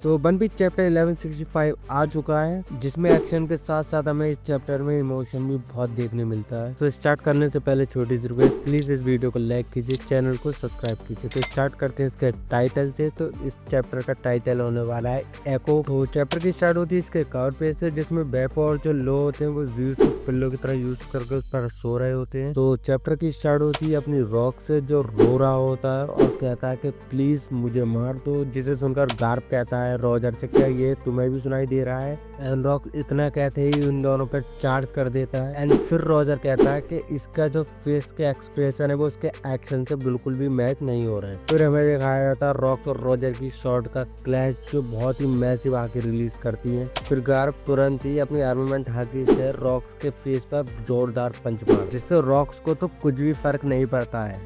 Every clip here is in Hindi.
तो वन पीस चैप्टर 1165 आ चुका है, जिसमें एक्शन के साथ साथ हमें इस चैप्टर में इमोशन भी बहुत देखने मिलता है। तो स्टार्ट करने से पहले छोटी सी रिक्वेस्ट, प्लीज इस वीडियो को लाइक कीजिए, चैनल को सब्सक्राइब कीजिए। तो स्टार्ट करते हैं इसके टाइटल से। तो इस चैप्टर का टाइटल होने वाला है एको। तो चैप्टर की स्टार्ट होती है इसके कवर पेज से, जिसमें बेपो और जो लो होते हैं वो ज़्यूस को पिल्लो की तरह यूज करके उस पर सो रहे होते हैं। तो चैप्टर की स्टार्ट होती है अपनी रॉक से, जो रो रहा होता है और कहता है कि प्लीज मुझे मार दो, जिसे सुनकर गार्प कहता है रॉजर से, क्या ये तुम्हें भी सुनाई दे रहा है? एंड रॉक इतना कहते ही उन दोनों पर चार्ज कर देता है। एंड फिर रॉजर कहता है कि इसका जो फेस के एक्सप्रेशन है वो उसके एक्शन से बिल्कुल भी मैच नहीं हो रहा है। फिर हमें दिखाया जाता है रॉक्स और रॉजर की शॉट का क्लैश, जो बहुत ही मैसिव आके रिलीज करती है। फिर गार्प तुरंत ही अपनी आर्मामेंट हाकी से रॉक्स के फेस पर जोरदार पंच मार, जिससे रॉक्स को तो कुछ भी फर्क नहीं पड़ता है।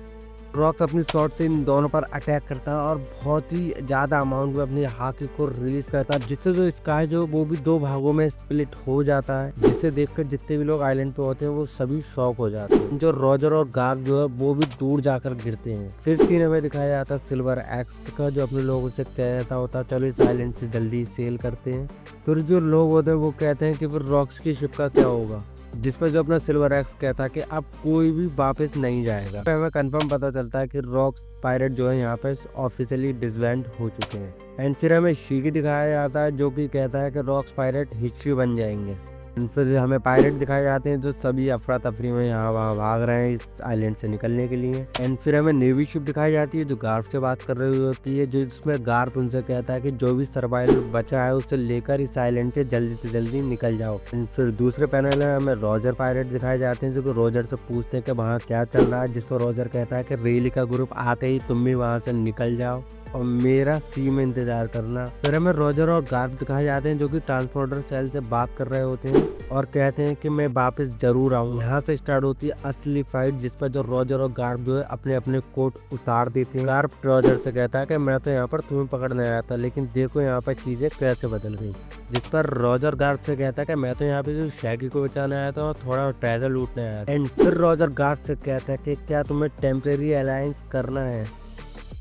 रॉक्स अपनी शॉट से इन दोनों पर अटैक करता है और बहुत ही ज्यादा अमाउंट में अपनी हाकी को रिलीज करता है, जिससे जो स्काई जो वो भी दो भागों में स्प्लिट हो जाता है, जिसे देखकर जितने भी लोग आइलैंड पे होते हैं वो सभी शॉक हो जाते हैं। जो रॉजर और गार्प जो है वो भी दूर जाकर गिरते हैं। फिर सीन हमें दिखाया जाता है सिल्वर एक्स का, जो अपने लोगों से कहता होता चलो इस आइलैंड से जल्दी सेल करते हैं। फिर जो लोग होते हैं वो कहते हैं कि फिर रॉक्स की शिप का क्या होगा, जिस पर जो अपना सिल्वर एक्स कहता है कि अब कोई भी वापस नहीं जाएगा। तो हमें कंफर्म पता चलता है कि रॉक्स पायरेट जो है यहाँ पे ऑफिशियली डिसबैंड हो चुके हैं। एंड फिर हमें शीकी दिखाया जाता है, जो कि कहता है कि रॉक्स पायरेट हिस्ट्री बन जाएंगे। फिर हमें पायरेट दिखाए जाते हैं जो सभी अफरा तफरी में यहाँ वहाँ भाग रहे हैं इस आइलैंड से निकलने के लिए। एंड फिर हमें नेवी शिप दिखाई जाती है जो गार्प से बात कर रही होती है, जिसमें गार्प उनसे कहता है कि जो भी सर्वाइवल बचा है उसे लेकर इस आइलैंड से जल्दी निकल जाओ। फिर दूसरे पैनल में हमें रॉजर पायरेट दिखाए जाते हैं, जो कि रॉजर से पूछते हैं कि वहाँ क्या चल रहा है, जिस पर रॉजर कहता है कि रेली का ग्रुप आते ही तुम भी वहाँ से निकल जाओ और मेरा सी में इंतजार करना। फिर हमें रॉजर और गार्प दिखाए जाते हैं जो कि ट्रांसपोर्टर सेल से बात कर रहे होते हैं और कहते हैं कि मैं वापस जरूर आऊँ। यहाँ से स्टार्ट होती है असली फाइट, जिस पर जो रॉजर और गार्प जो है अपने अपने कोट उतार देते हैं। गार्प रॉजर से कहता है कि मैं तो यहाँ पर तुम्हें पकड़ने आया था, लेकिन देखो यहाँ पर चीजें कैसे बदल गई। जिस पर रॉजर गार्प से कहता है कि मैं तो यहाँ पे जो शैगी को बचाने आया था और थोड़ा ट्रेजर लूटने आया था। एंड फिर रॉजर गार्प से कहता है कि क्या तुम्हें टेम्परेरी अलायंस करना है,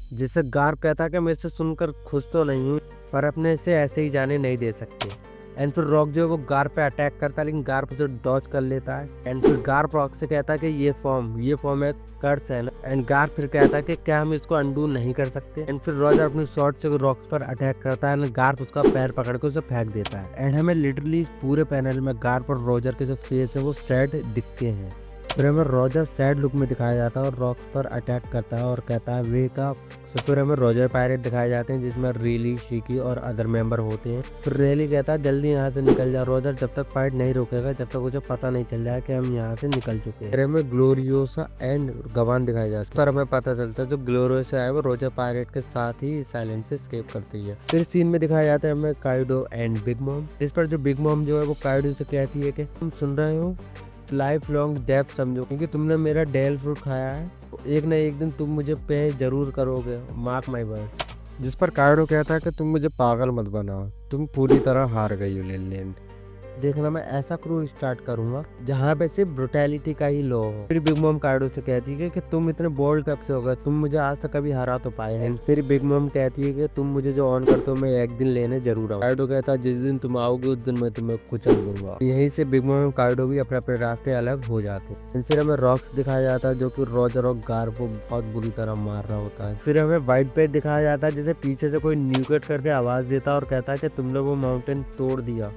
जिससे गार्प कहता है कि मैं इसे सुनकर खुश तो नहीं हूँ, पर अपने इसे ऐसे ही जाने नहीं दे सकते। एंड फिर रॉक जो है वो गार्प पे अटैक करता है, लेकिन गार्प उसे डॉज कर लेता है। एंड फिर गार्प रॉक से कहता है कि ये फॉर्म है कर्स है। एंड गार्प फिर कहता है कि क्या हम इसको अंडू नहीं कर सकते। एंड फिर रॉजर अपनी शॉट से रॉक्स पर अटैक करता है, गार्प उसका पैर पकड़ के उसे फेंक देता है। एंड हमें लिटरली पूरे पैनल में गार्प और रॉजर के जो फेस है वो सैड दिखते हैं। फिर हमें रॉजर सैड लुक में दिखाया जाता है और रॉक्स पर अटैक करता है और कहता है वेक अप। फिर हमें रॉजर पायरेट दिखाए जाते हैं, जिसमें रेली, शीकी और अदर मेंबर होते हैं। फिर रेली कहता है जल्दी यहाँ से निकल जा रॉजर, जब तक फाइट नहीं रोकेगा जब तक उसे पता नहीं चल जाए कि हम यहाँ से निकल चुके हैं। फिर हमें ग्लोरियोसा एंड गवान दिखाई जाता है, पर हमें पता चलता है जो ग्लोरियोसा है वो रॉजर पायरेट के साथ ही इस आइलैंड से एस्केप करती है। फिर सीन में दिखाया जाता है हमें काइडो एंड बिग मॉम, इस पर जो बिग मॉम जो है वो काइडो से कहती है कि तुम सुन रहे हो, लाइफ लॉन्ग डेथ समझो, क्योंकि तुमने मेरा डेल फ्रूट खाया है, एक न एक दिन तुम मुझे पे जरूर करोगे, मार्क माई वर्ड। जिस पर काइडो कहता है कि तुम मुझे पागल मत बनाओ, तुम पूरी तरह हार गई हो लेन। देखना मैं ऐसा क्रू स्टार्ट करूंगा जहाँ पे सिर्फ ब्रुटैलिटी का ही लो हो। फिर बिग मॉम काइडो से कहती है कि तुम इतने बोल्ड कब से हो गए, तुम मुझे आज तक कभी हरा तो पाए हैं। फिर बिग मॉम कहती है कि तुम मुझे जो ऑन करते हो मैं एक दिन लेने जरूर आऊँ। काइडो कहता है जिस दिन तुम आओगे उस दिन मैं तुम्हें कुचल दूंगा। यहीं से बिग मॉम काइडो भी अपने अपने रास्ते अलग हो जाते हैं। फिर हमें रॉक्स दिखाया जाता है जो कि रॉजर और गार्प को बहुत बुरी तरह मार रहा होता है। फिर हमें व्हाइट पेज दिखाया जाता है जैसे पीछे से कोई न्यूकेट करके आवाज देता है और कहता है कि तुम लोग वो माउंटेन तोड़ दिया।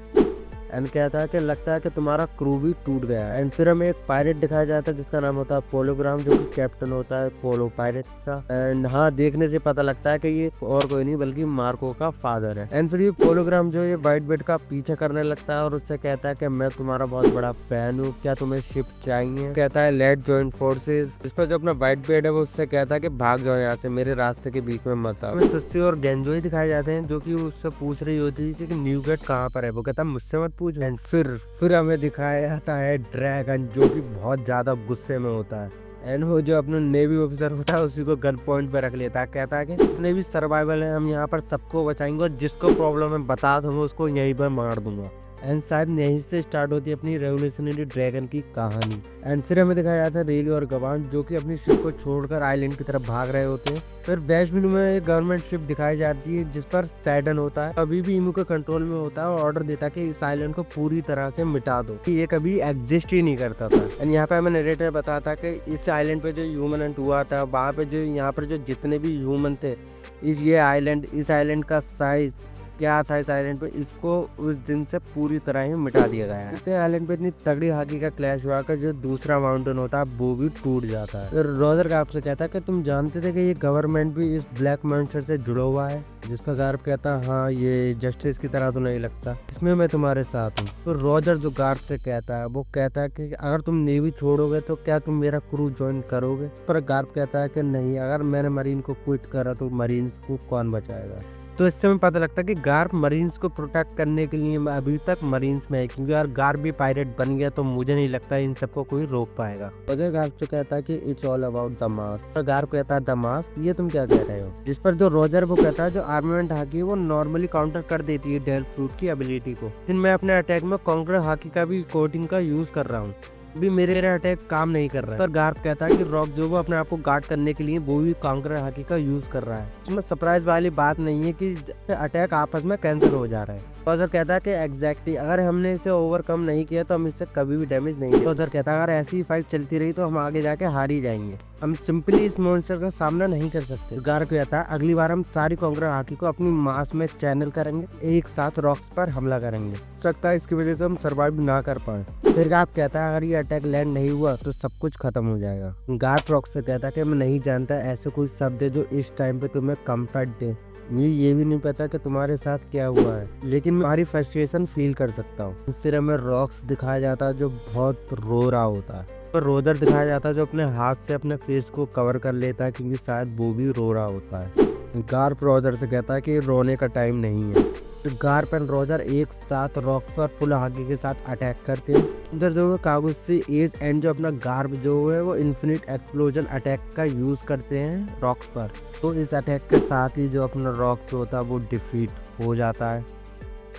एंड कहता है कि लगता है कि तुम्हारा क्रू भी टूट गया। एंड फिर हमें एक पायरेट दिखाया जाता है जिसका नाम होता है पोलोग्राम, जो कि कैप्टन होता है पोलो पायरेट्स का। एंड हाँ, देखने से पता लगता है कि ये और कोई नहीं बल्कि मार्को का फादर है। एंड फिर ये पोलोग्राम जो ये व्हाइट बेड का पीछे करने लगता है और उससे कहता है कि मैं तुम्हारा बहुत बड़ा फैन हूँ, क्या तुम्हें शिप चाहिए? कहता है लेट जॉइन फोर्सेज। इस पर जो अपना व्हाइट बेड है वो उससे कहता है कि भाग जाओ यहाँ से, मेरे रास्ते के बीच में मत आओ। सस्सी और गेंजो ही दिखाए जाते हैं जो कि उससे पूछ रही होती है कि न्यू गेट कहाँ पर है। वो कहता है मुझसे मत पूछ। एंड फिर हमें दिखाया जाता है ड्रैगन, जो कि बहुत ज्यादा गुस्से में होता है। एंड वो जो अपना नेवी ऑफिसर होता है उसी को गन पॉइंट पे रख लेता है। कहता है कि जितने भी सर्वाइवल है हम यहाँ पर सबको बचाएंगे और जिसको प्रॉब्लम है बता दो मैं उसको यहीं पर मार दूंगा। एंड शायद यहीं से स्टार्ट होती है अपनी रेवोल्यूशनरी ड्रैगन की कहानी। एंड फिर हमें दिखाया जाता है रेली और गवान जो कि अपनी शिप को छोड़कर आइलैंड की तरफ भाग रहे होते हैं। फिर वेस्ट ब्लू में एक गवर्नमेंट शिप दिखाई जाती है जिस पर सैडन होता है, अभी भी इमू के कंट्रोल में होता है और ऑर्डर देता है कि इस आइलैंड को पूरी तरह से मिटा दो कि ये कभी एग्जिस्ट ही नहीं करता था। एंड यहाँ पे हमें नरेटर बताता कि इस आइलैंड पे जो ह्यूमन हंट हुआ था वहाँ पे जो यहाँ पर जो जितने भी ह्यूमन थे इस आइलैंड का साइज क्या था इस आइलैंड पे, इसको उस दिन से पूरी तरह ही मिटा दिया गया है। इतने आइलैंड पे इतनी तगड़ी हाकी का क्लैश हुआ कि जो दूसरा माउंटेन होता है वो भी टूट जाता है। फिर रोजर गार्प से कहता है कि तुम जानते थे कि ये गवर्नमेंट भी इस ब्लैक मॉन्स्टर से जुड़ा हुआ है, जिसका गार्प कहता है हाँ ये जस्टिस की तरह तो नहीं लगता, इसमें मैं तुम्हारे साथ हूँ। तो रोजर जो गार्प से कहता है वो कहता है कि अगर तुम नेवी छोड़ोगे तो क्या तुम मेरा क्रू ज्वाइन करोगे। पर गार्प कहता है कि नहीं, अगर मैंने मरीन को क्विट करा तो मरीन्स को कौन बचाएगा। तो इससे हमें पता लगता है कि गार्प मरीन्स को प्रोटेक्ट करने के लिए अभी तक मरीन्स में है, क्योंकि अगर गार्प भी पायरेट बन गया तो मुझे नहीं लगता इन सबको कोई रोक पाएगा। अगर गार्प तो कहता है कि it's all about the mask, और गार्प कहता है द मास्क, ये तुम क्या कह रहे हो। जिस पर जो रोजर वो कहता है जो आर्मामेंट हाकी वो नॉर्मली काउंटर कर देती है डेल फ्रूट की एबिलिटी को, लेकिन मैं अपने अटैक में कॉन्कर हाकी का भी कोटिंग का यूज कर रहा हूँ, भी मेरे अटैक काम नहीं कर रहा है। पर गार्प कहता है कि रॉक जो वो अपने आप को गार्ड करने के लिए वो भी कॉन्कर हाकी का यूज कर रहा है। इसमें सरप्राइज वाली बात नहीं है कि अटैक आपस में कैंसिल हो जा रहा है। रोजर कहता है कि एग्जैक्टली अगर हमने इसे ओवरकम नहीं किया तो हम इससे कभी भी डैमेज नहीं। रोजर कहता है अगर ऐसी ही फाइट चलती रही तो हम आगे जाके हार ही जाएंगे, हम सिंपली इस मॉन्स्टर का सामना नहीं कर सकते। गार्प कहता है अगली बार हम सारी कॉन्कर हाकी को अपनी मास में चैनल करेंगे, एक साथ रॉक्स पर हमला करेंगे, सकता है इसकी वजह से हम सर्वाइव ना कर पाए। फिर गार्प कहता है अगर ये अटैक लैंड नहीं हुआ तो सब कुछ खत्म हो जाएगा। गार्प रॉक्स से कहता है कि मैं नहीं जानता ऐसे कोई शब्द है जो इस टाइम पे तुम्हें कंफर्ट दे, मुझे ये भी नहीं पता कि तुम्हारे साथ क्या हुआ है, लेकिन मैं तुम्हारी फ्रस्ट्रेशन फील कर सकता हूँ। फिर हमें रॉक्स दिखाया जाता है जो बहुत रो रहा होता है, पर रोजर दिखाया जाता है जो अपने हाथ से अपने फेस को कवर कर लेता है क्योंकि शायद वो भी रो रहा होता है। गार्प रोजर से कहता है कि रोने का टाइम नहीं है। तो गार्प एंड रोजर एक साथ रॉक्स पर फुल हाकी के साथ अटैक करते हैं। उधर जो कागज से एज एंड जो अपना गार्प जो है वो इन्फिनिट एक्सप्लोजन अटैक का यूज करते हैं रॉक्स पर। तो इस अटैक के साथ ही जो अपना रॉक्स होता है वो डिफीट हो जाता है।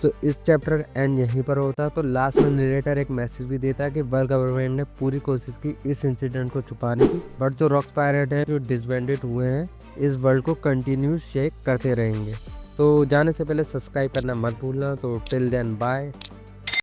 तो इस चैप्टर का एंड यहीं पर होता है। तो लास्ट में नरेटर एक मैसेज भी देता है कि वर्ल्ड गवर्नमेंट ने पूरी कोशिश की इस इंसिडेंट को छुपाने की, बट जो रॉक्स पायरेट है जो डिसबैंडेड हुए हैं इस वर्ल्ड को कंटिन्यू शेक करते रहेंगे। तो जाने से पहले सब्सक्राइब करना मत भूलना। तो टिल देन बाय।